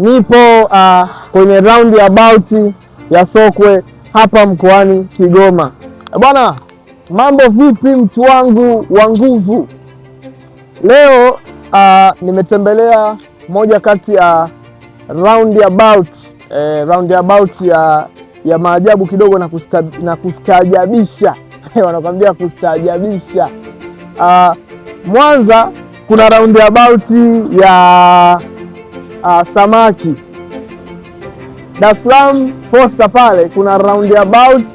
Nipo kwenye roundabout ya Sokwe hapa mkoani Kigoma. Bwana, mambo vipi mtu wangu wa nguvu? Leo nimetembelea moja kati ya roundabout ya maajabu kidogo na kustaajabisha. Wanakwambia kustaajabisha. Mwanza kuna roundabout ya samaki. Dar es Salaam Posta pale kuna roundabout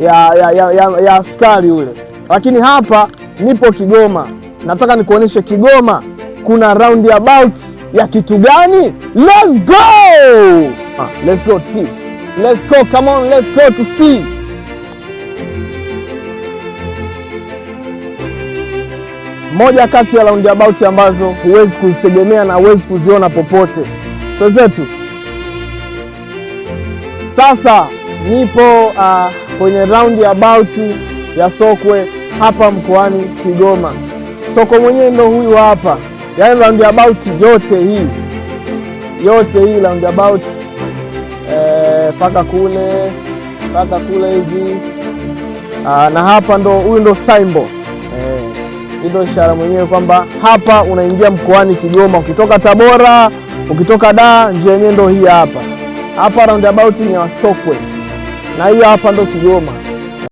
ya askari ule, lakini hapa nipo Kigoma. Nataka nikuoneshe Kigoma kuna roundabout ya kitu gani. Let's go! Let's go to see. Let's go, come on, let's go to see. Moja kati ya roundabout ambazo huwezi kuzitegemea na huwezi kuziona popote kwetu. Sasa nipo kwenye roundabout ya Sokwe hapa mkoani Kigoma. Soko mwenyewe ndo huyu hapa, yaani roundabout yote hii roundabout paka kule hivi na hapa ndo huyu ndo symbol ndio ishara mwenyewe kwamba hapa unaingia mkoani Kigoma. Ukitoka Tabora, ukitoka Dar, njia yenyewe ndo hii hapa. Hapa roundabout ni ya Sokwe na hii hapa ndo Kigoma.